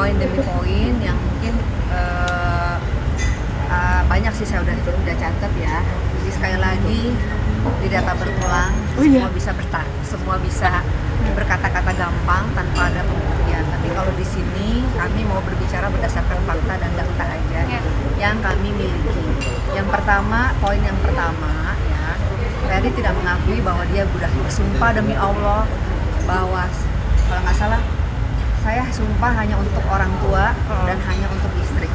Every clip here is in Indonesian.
poin demi poin yang mungkin banyak sih saya udah catat ya. Jadi sekali lagi di data berulang, semua bisa berkata-kata gampang tanpa ada pembuktian. Tapi kalau di sini kami mau berbicara berdasarkan fakta dan data aja yang kami miliki. Yang pertama, poin yang pertama ya, Ferry tidak mengakui bahwa dia sudah bersumpah demi Allah bahwa kalau nggak salah saya sumpah hanya untuk orang tua dan hanya untuk istri.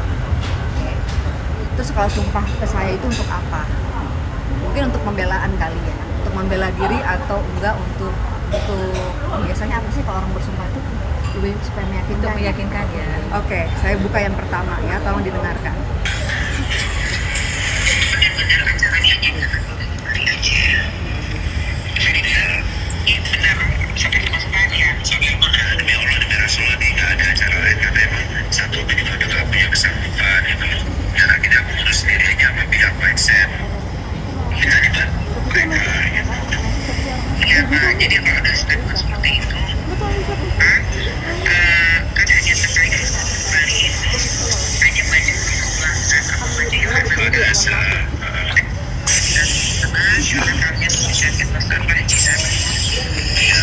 Terus kalau sumpah ke saya itu untuk apa? Mungkin untuk pembelaan kali ya, untuk membela diri atau enggak untuk biasanya apa sih kalau orang bersumpah itu lebih supaya meyakinkan? Untuk meyakinkan ya. Oke, saya buka yang pertama ya, tolong didengarkan. Jadi kalau ada statement seperti itu, kan hanya terkait kembali itu hanya banyak berulang kalau ada asa dan karena kami bisa kita sampai di sana ya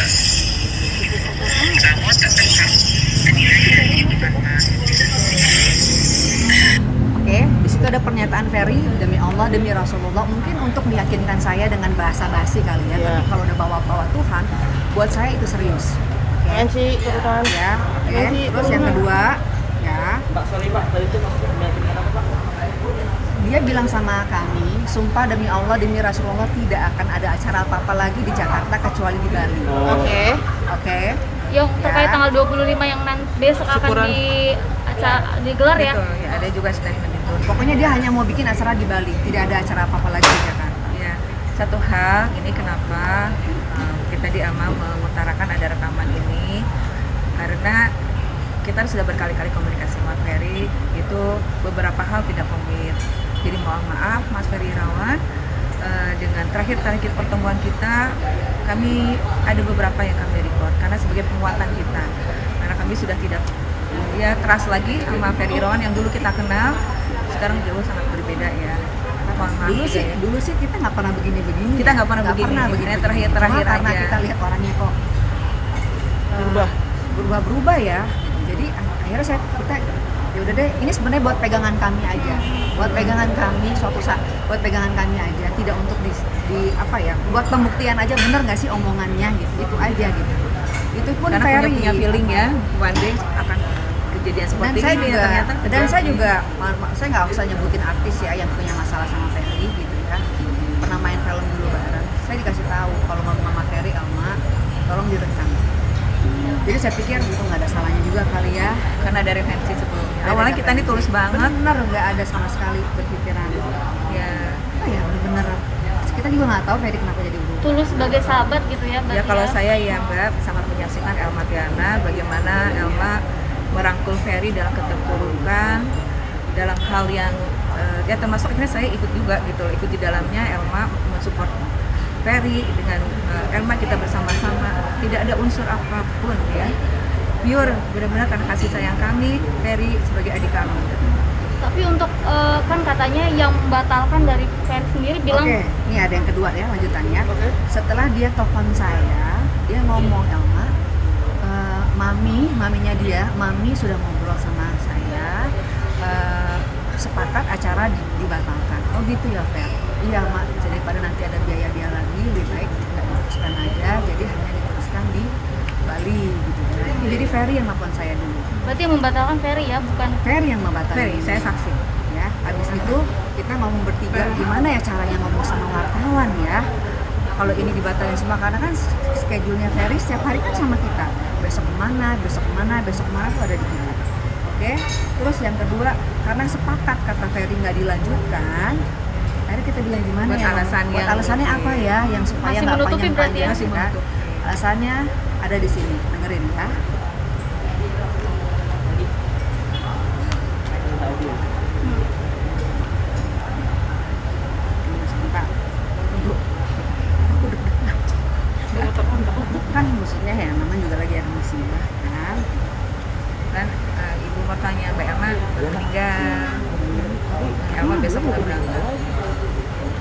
semua tetap penilaian itu Oke, di situ ada pernyataan Ferry demi Allah demi Rasulullah, mungkin untuk meyakinkan saya dengan bahasa basi kali ya. Tapi kalau udah bawa Tuhan, buat saya itu serius. Oke, ya. Oke. Terus yang kedua, ya. Mbak, sorry Pak, tadi itu maksudnya meyakinkan apa Pak? Dia bilang sama kami, sumpah demi Allah demi Rasulullah tidak akan ada acara apa-apa lagi di Jakarta kecuali di Bali. Oke. Yang terkait tanggal 25 yang besok akan digelar ya? Betul, ya ada juga statement itu. Pokoknya dia hanya mau bikin acara di Bali, tidak ada acara apa-apa lagi di Jakarta. Ya, satu hal ini kenapa kita di AMA mengutarakan ada rekaman ini karena kita sudah berkali-kali komunikasi sama Ferry, itu beberapa hal tidak komit. Jadi mohon maaf Mas Ferry Irawan, dengan terakhir pertemuan kita, kami ada beberapa yang kami record karena sebagai penguatan kita, karena kami sudah tidak ya keras lagi sama Ferry Irawan yang dulu kita kenal, sekarang jauh sangat berbeda ya. Mohon maaf Dulu sih kita nggak pernah begini-begini. Kita nggak pernah begini. Terakhir karena aja. kita lihat orangnya kok berubah ya. Jadi akhirnya kita ya udah deh, ini sebenarnya buat pegangan kami aja, buat pegangan kami suatu saat, buat pegangan kami aja, tidak untuk di apa ya, buat pembuktian aja bener nggak sih omongannya gitu, itu aja gitu. Itu pun karena Ferry punya feeling ya, one day akan kejadian seperti ini juga, ternyata. Dan saya juga, saya nggak usah nyebutin artis ya yang punya masalah sama Ferry gitu ya, pernah main film dulu bareng. Saya dikasih tahu kalau mama Ferry Alma, tolong direkam. Jadi saya pikir itu nggak ada salahnya juga kali ya, Karena ada referensi sebelumnya. Awalnya kita ini tulus banget. bener nggak ada sama sekali berpikiran Ya, ya bener. Kita juga nggak tahu Ferry kenapa jadi berubah. Tulus sebagai sahabat gitu ya Mbak? ya kalau saya ya Mbak sangat menyaksikan Elma Tiana, bagaimana Elma merangkul Ferry dalam keterpurukan, dalam hal yang ya termasuk akhirnya saya ikut juga gitu, ikut di dalamnya. Elma mensupport Ferry dengan Elma, kita bersama-sama, tidak ada unsur apapun ya, pure benar-benar karena kasih sayang kami, Ferry sebagai adik kami. Tapi untuk kan katanya yang membatalkan dari Ferry sendiri bilang. Oke, ini ada yang kedua ya lanjutannya. Setelah dia telepon saya, dia ngomong Elma, mami sudah ngobrol sama saya, sepakat acara dibatalkan. Oh gitu ya Fer? Iya mak, jadi pada nanti ada biaya lagi, lebih baik nggak diteruskan aja, jadi hanya diteruskan di Bali gitu. Jadi Ferry yang nelfon saya dulu. Berarti yang membatalkan Ferry ya, bukan? Ferry yang membatalkan. Ferry, saya saksi. Ya, habis itu kita ngomong bertiga gimana ya caranya ngomong sama wartawan ya. Kalau ini dibatalin semua karena kan schedule-nya Ferry setiap hari kan sama kita. Besok kemana tuh ada di kita. Oke. Terus yang kedua, karena sepakat kata Ferry nggak dilanjutkan, akhirnya kita bilang gimana Buat ya? alasannya Alasannya apa ya yang supaya Masih nggak menutupi berarti ya? panjang-panjang Masih kita. menutupi. Alasannya ada di sini, dengerin ya. Sebentar. Tunggu. Aku deg-degan. Kan maksudnya ya, Mama juga lagi ada musibah kan. Dan ibu besok nggak berangkat.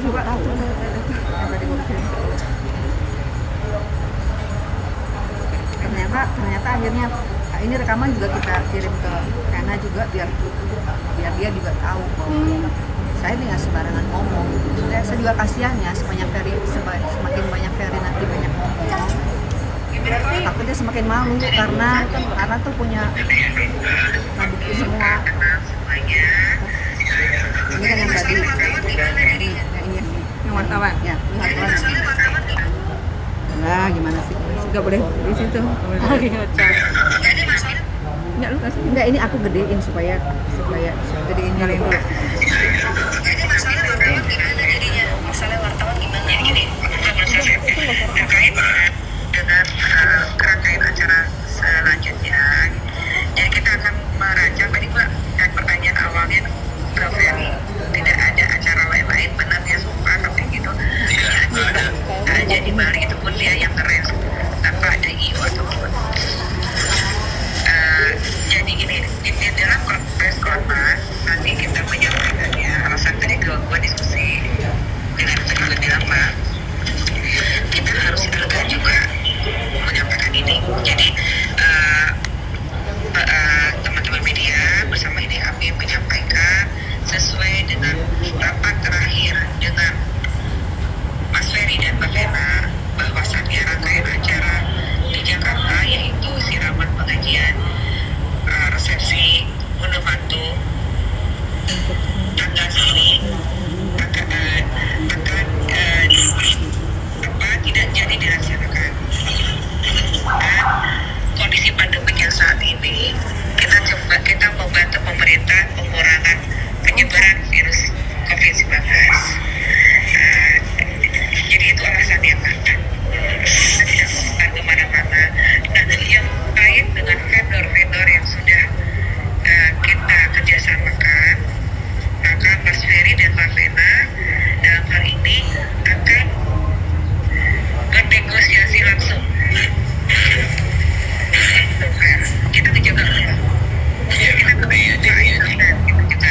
Coba tahu yang tadi gue kirim. Ternyata akhirnya ini rekaman juga kita kirim ke Kena juga biar dia juga tahu bahwa saya ini nggak sembarangan ngomong. Maksudnya saya juga kasihan ya semakin banyak Ferry nanti banyak ngomong. Takutnya semakin malu karena tuh punya bukti semua. Ini kan yang tadi ini Yang wartawan. ya ini wartawan. Nah gimana sih? Nggak boleh di situ. Nggak, lu kasih. Enggak, ini aku gedein supaya gedein Nyalain dulu. Jadi masalah wartawan gimana jadinya? Masalah wartawan gimana? Jadi gini, terkait dengan rangkaian acara selanjutnya. Jadi kita akan merancang tadi Mbak, dan pertanyaan awalnya Mbak Ferry, tidak ada acara lain-lain, benar ya sumpah tapi gitu. Hanya aja di Bali itu pun dia yang ngeres tanpa ada IO ataupun. Jadi gini, di dalam press conference nanti kita menyampaikannya alasan tadi gua diskusi dengan lebih lama. Kita harus elegan juga menyampaikan ini. Jadi teman-teman media bersama ini kami menyampaikan sesuai dengan rapat terakhir dengan Mas Ferry dan Mbak Vena bahwasannya rangkaian acara di Jakarta yaitu siraman pengajian resepsi unduh mantu tanggal sini akan tidak jadi dilaksanakan. Dan kondisi pandemi yang saat ini kita membantu pemerintah pengurangan penyebaran virus COVID-19. Jadi itu alasannya Pak. Kita tidak membuka kemana-mana. Dan yang lain dengan vendor-vendor yang sudah kita kerjasamakan, maka Mas Ferry dan Mbak Vena dalam hal ini akan bernegosiasi langsung. Kita kejaga kita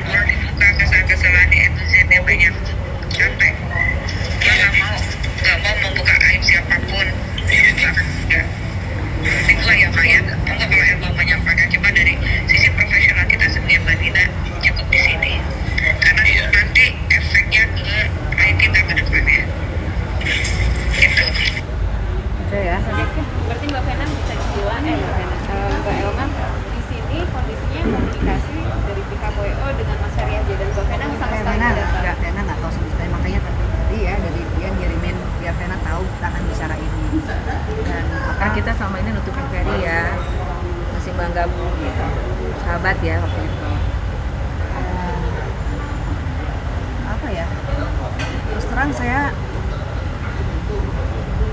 kalau dibuka kesalahan-kesalahan di netizen yang banyak capek. Dia nggak mau membuka aib siapapun. Enggak. Itulah yang saya enggak kalau yang mau menyampaikan cuma dari sisi profesional kita sendiri Mbak Dina cukup di sini. Karena itu nanti efeknya ke rakyat kita ke depannya. Gitu. Oke ya. Berarti Mbak Vena bisa dibilang Mbak Elma di sini kondisinya komunikasi dari pihak WO dengan Mas Ferry aja dan Mbak Vena sama sekali tidak tahu. Vena nggak tahu sama sekali, makanya tadi ya dari dia ngirimin biar Vena tahu kita akan bicara ini. Dan Karena kita selama ini nutupin Ferry ya, masih menganggap sahabat ya waktu itu. apa ya? Terus terang saya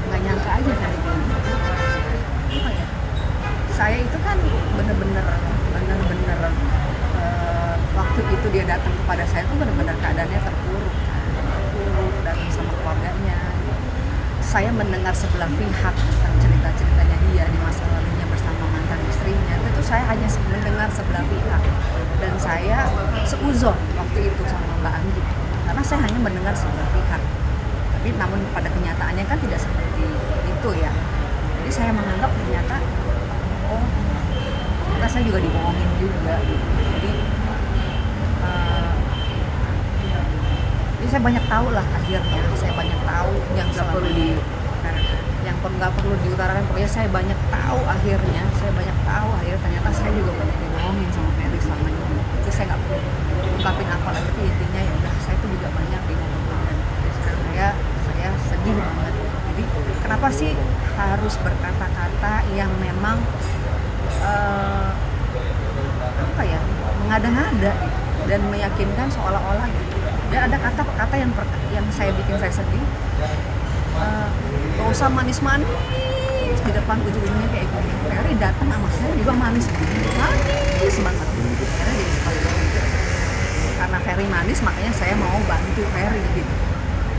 nggak nyangka aja dari ini. Apa ya? Saya itu kan bener-bener waktu itu dia datang kepada saya tuh bener-bener keadaannya terpuruk datang sama keluarganya. Saya mendengar sebelah pihak tentang cerita-ceritanya dia di masa lalunya bersama mantan istrinya. Itu saya hanya mendengar sebelah pihak dan saya seuzon waktu itu sama Mbak Anggi karena saya hanya mendengar sebelah pihak. Tapi namun pada kenyataannya kan tidak seperti itu ya. Jadi saya menganggap ternyata saya juga dibohongin juga. Jadi saya banyak tahu lah akhirnya. Saya banyak tahu yang nggak perlu nggak perlu diutarakan. Pokoknya saya banyak tahu akhirnya. Ternyata saya juga banyak dibohongin sama Ferry selama ini. Jadi saya nggak perlu ungkapin apa lagi. Tapi intinya ya udah saya tuh juga banyak dibohongin. Jadi sekarang saya sedih banget. Jadi kenapa sih harus berkata-kata yang memang mengada-ngada dan meyakinkan seolah-olah gitu. Dan ada kata-kata yang saya bikin saya sedih. Gak usah manis-manis di depan ujung-ujungnya kayak gini. Ferry datang sama saya juga manis banget. Karena jadi seperti itu. Karena Ferry manis makanya saya mau bantu Ferry gitu.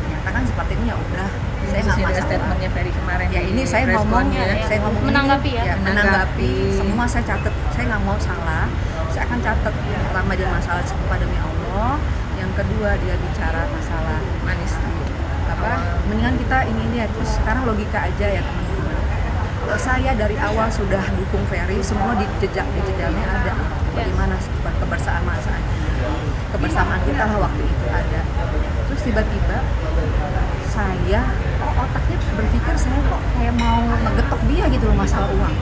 Ternyata kan seperti ini ya udah. Saya nggak masalah. Statementnya Ferry kemarin. Ya ini saya ngomong Menanggapi ya? menanggapi semua saya catat. Saya nggak mau salah. Saya akan catat. Pertama dia masalah sumpah demi Allah. yang kedua dia bicara masalah manis mendingan kita ini ya, terus sekarang logika aja ya teman-teman. Kalau saya dari awal sudah dukung Ferry, semua di jejaknya ada bagaimana kebersamaan kita lah waktu itu ada. Terus tiba-tiba saya otaknya berpikir saya kok kayak mau ngegetok dia gitu loh masalah uang.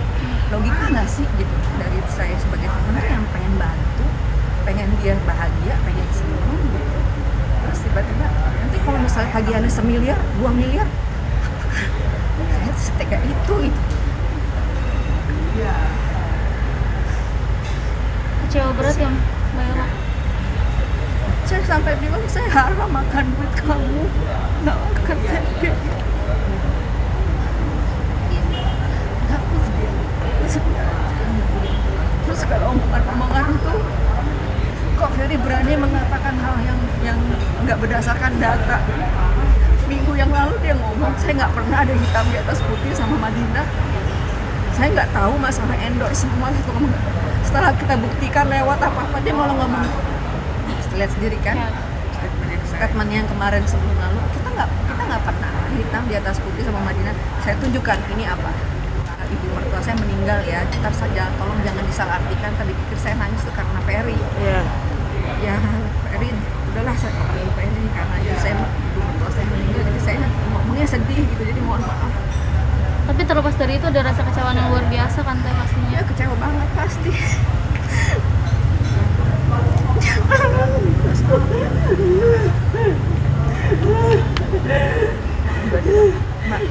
Logika nggak sih gitu dari saya sebagai teman yang pengen bantu, pengen dia bahagia, pengen senang gitu. Terus tiba-tiba nanti kalau misalnya tagihannya 1 miliar, 2 miliar, apakah saya setega itu gitu. Kecewa berat ya Mbak Elma? Saya sampai bilang saya haram makan duit kamu, nggak makan tempe. Terus kalau omongan itu, kok Ferry berani mengatakan hal yang nggak berdasarkan data. Minggu yang lalu dia ngomong, saya nggak pernah ada hitam di atas putih sama Madinah. Saya nggak tahu masalah endorse semua itu. Setelah kita buktikan lewat apa-apa, dia malah ngomong. Lihat sendiri kan, statement yang kemarin sebelum lalu kita nggak pernah hitam di atas putih sama Madinah. Saya tunjukkan ini apa. Ibu mertua saya meninggal ya, ntar saja tolong jangan disalahartikan. Tadi pikir saya nangis tuh karena Ferry. Ya Ferry, udahlah saya ngomongin Ferry karena ibu mertua saya meninggal, jadi saya ngomongnya sedih gitu, jadi mohon maaf. Tapi terlepas dari itu ada rasa kecewaan yang luar biasa kan Teh pastinya? Ya kecewa banget pasti. Mak.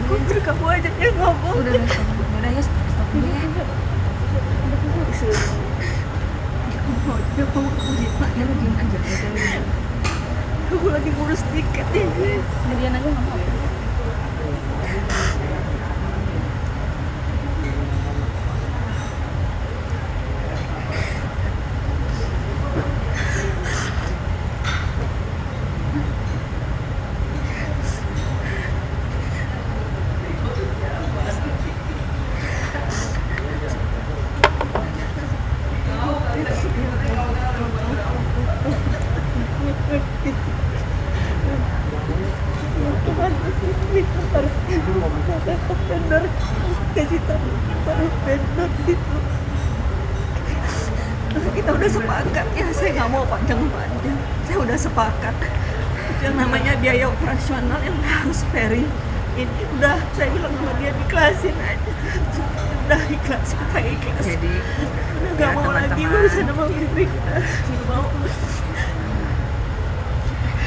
Udah, kamu aja yang ngomong. Udah ya, stop dulu ya. Dia lu diem aja. Aku lagi ngurus tiket ini. Kemudian aja nggak mau. Kita udah sepakat ya, saya nggak mau panjang-panjang. Saya udah sepakat yang namanya biaya operasional yang harus Ferry ini udah saya bilang sama dia ikhlasin aja, udah ikhlas, kita ikhlas. Jadi udah nggak mau lagi urusan sama Ferry, nggak mau.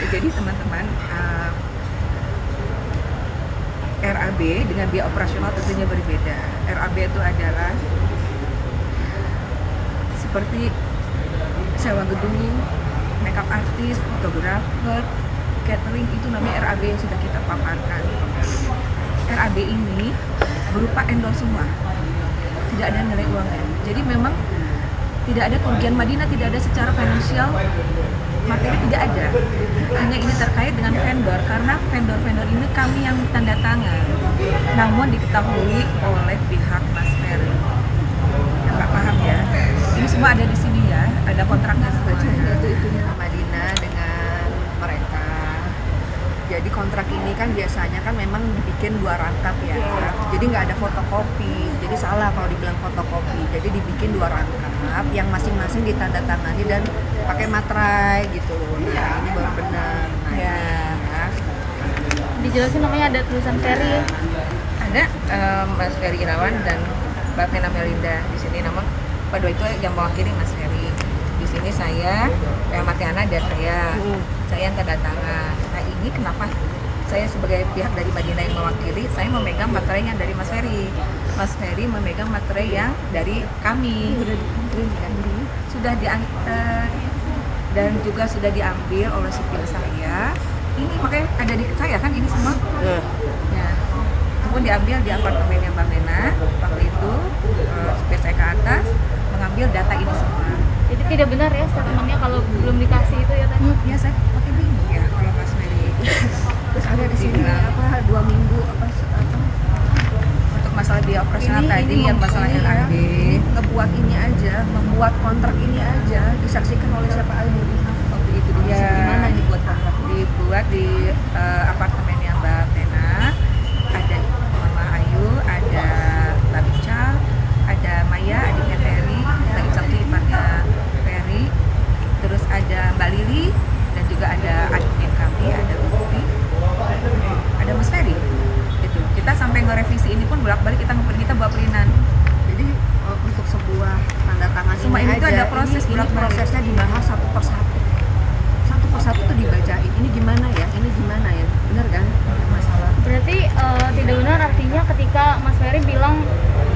Jadi teman-teman, RAB dengan biaya operasional tentunya berbeda. RAB itu adalah seperti sewa gedung, makeup artist, fotografer, catering, itu namanya RAB yang sudah kita paparkan. RAB ini berupa endorse semua, tidak ada nilai uangnya. Jadi memang tidak ada kerugian Madinah, tidak ada secara finansial, materi tidak ada. Hanya ini terkait dengan vendor, karena vendor-vendor ini kami yang tanda tangan, namun diketahui oleh pihak Mas Ferry. Ya nggak paham ya. Ini semua ada di sini ya, ada kontraknya semuanya. Itu Madinah dengan mereka. Jadi kontrak ini kan biasanya kan memang dibikin 2 rangkap ya. Jadi nggak ada fotokopi. Jadi salah kalau dibilang fotokopi. Jadi dibikin 2 rangkap yang masing-masing ditandatangani dan pakai materai gitu. Nah, ini baru benar. Nah, Ya. Dijelasin namanya ada tulisan Ferry ya? Ada Mas Ferry Irawan dan Mbak Vena Melinda di sini, namun pada itu yang mewakili Mas Ferry. Di sini saya, Matiana dan saya yang tanda tangan. Nah ini kenapa saya sebagai pihak dari Madinah yang mewakili, saya memegang materai yang dari Mas Ferry. Mas Ferry memegang materai yang dari kami. Sudah diantar dan juga sudah diambil oleh supir saya. Ini makanya ada di saya kan ini semua. Ya. Kemudian diambil di apartemennya Mbak Vena waktu itu, supir saya ke atas mengambil data ini semua. Jadi tidak benar ya statementnya kalau belum dikasih itu ya tadi? Ya saya pakai bingung ya kalau Mas Ferry. terus ada di sini apa 2 minggu apa Untuk masalah biaya operasional tadi yang masalah ini ya, LAB ini ngebuat ini aja, membuat kontrak ini aja disaksikan oleh siapa aja waktu itu Ya. gimana nih buat kontrak? dibuat di apartemennya Mbak Vena, ada Mama Ayu, ada Mbak Ical, ada Maya adiknya Ferry, Mbak Ical itu iparnya Ferry, terus ada Mbak Lili dan juga ada adiknya kami, ada Putri, ada Mas Ferry. Gitu. Kita sampai ngerevisi ini pun bolak-balik kita bawa perinan. Jadi untuk sebuah tanda tangan Semua ini tuh aja, ada proses ini bolak-balik. prosesnya dibahas satu persatu tuh dibacain, ini gimana ya, bener kan masalah. Berarti tidak benar artinya ketika Mas Ferry bilang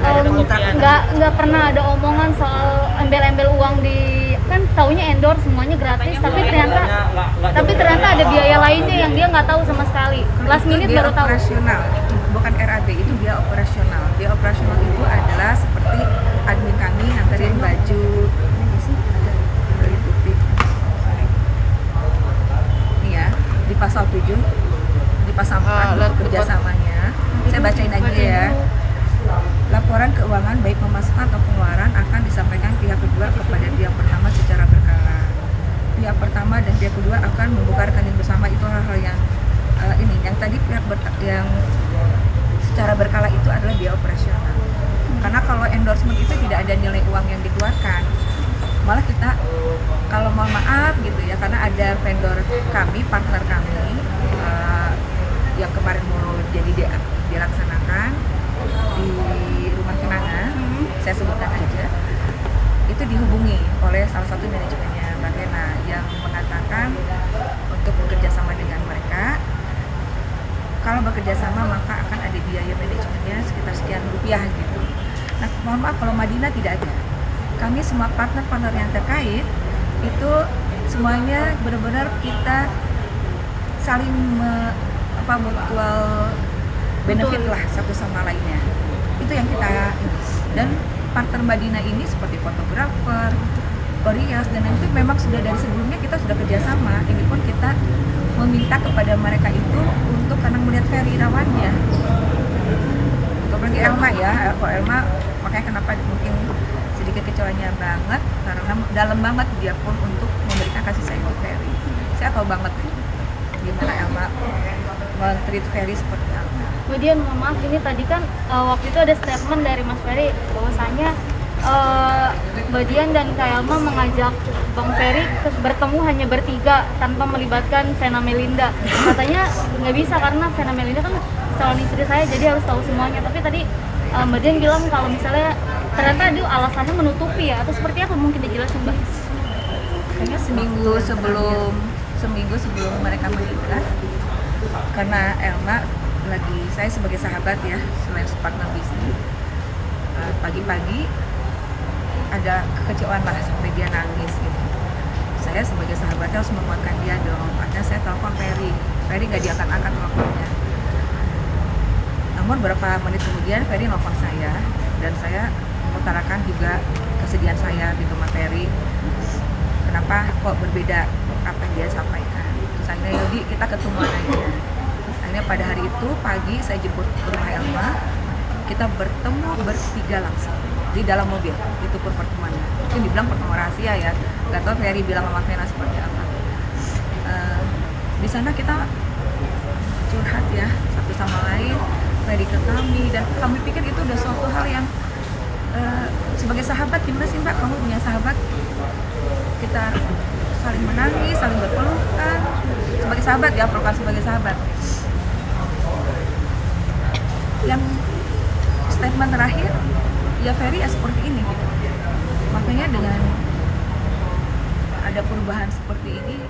Nggak ada kontrak, nggak pernah ada omongan soal embel-embel uang di, kan taunya endorse semuanya gratis, tapi ternyata ada biaya lainnya yang dia nggak tahu sama sekali. Last minute Biaya baru tahu. operasional, bukan RAB, itu biaya operasional. Biaya operasional itu adalah seperti admin kami nganterin baju, beli putih. Nih ya, di pasal 7, di pasal 4 untuk kerjasamanya. Saya bacain aja ya. Laporan keuangan baik pemasukan atau pengeluaran akan disampaikan pihak kedua kepada pihak pertama secara berkala. Pihak pertama dan pihak kedua akan membuka rekening bersama. Itu hal-hal yang ini yang tadi yang secara berkala itu adalah biaya operasional. Karena kalau endorsement itu tidak ada nilai uang yang dikeluarkan. Malah kita kalau mohon maaf gitu ya, karena ada vendor kami, partner kami yang kemarin mau jadi dilaksanakan di rumah kenangan, saya sebutkan aja, itu dihubungi oleh salah satu manajemennya Mbak Vena yang mengatakan untuk bekerja sama dengan mereka. Kalau bekerja sama maka akan ada biaya manajemennya sekitar sekian rupiah gitu. Nah, mohon maaf kalau Madinah tidak ada. Kami semua partner-partner yang terkait itu semuanya benar-benar kita saling mutual benefit lah satu sama lainnya. Itu yang kita dan partner Madinah ini seperti fotografer, perias dan itu memang sudah dari sebelumnya kita sudah kerjasama. Ini pun kita meminta kepada mereka itu untuk karena melihat Ferry Irawannya. Apalagi Elma ya, kalau Elma makanya kenapa mungkin sedikit kecewanya banget karena dalam banget dia pun untuk memberikan kasih sayang untuk Ferry. Saya tahu banget gimana Elma men-treat Ferry seperti apa. Kemudian mohon maaf, ini tadi kan waktu itu ada statement dari Mas Ferry bahwasanya Mbak Dian dan Kak Elma mengajak Bang Ferry bertemu hanya bertiga tanpa melibatkan Vena Melinda. Katanya nggak bisa karena Vena Melinda kan calon istri saya, jadi harus tahu semuanya. Tapi tadi Mbak Dian bilang kalau misalnya ternyata itu alasannya menutupi ya, atau seperti apa, mungkin dijelasin Mbak? Kayaknya seminggu sebelum mereka menikah, karena Elma lagi, saya sebagai sahabat ya, selain partner bisnis, pagi-pagi ada kekecewaan lah sampai dia nangis gitu. Saya sebagai sahabatnya harus menguatkan dia dong. Akhirnya saya telepon Ferry nggak diangkat-angkat teleponnya. Namun beberapa menit kemudian Ferry nelfon saya dan saya mengutarakan juga kesedihan saya di rumah Ferry. Kenapa kok berbeda apa yang dia sampaikan? Terus akhirnya Yodi kita ketemuan aja. Akhirnya pada hari itu pagi saya jemput ke rumah Elma, kita bertemu bertiga langsung di dalam mobil. Itu pun pertemuannya mungkin dibilang pertemuan rahasia ya, nggak tahu Ferry bilang sama Vena seperti apa. Di sana kita curhat ya satu sama lain, Ferry ke kami, dan kami pikir itu udah suatu hal yang sebagai sahabat, gimana sih Mbak kamu punya sahabat, kita saling menangis, saling berpelukan sebagai sahabat ya, pelukan sebagai sahabat. Yang statement terakhir ya Ferry ya seperti ini gitu. Makanya dengan ada perubahan seperti ini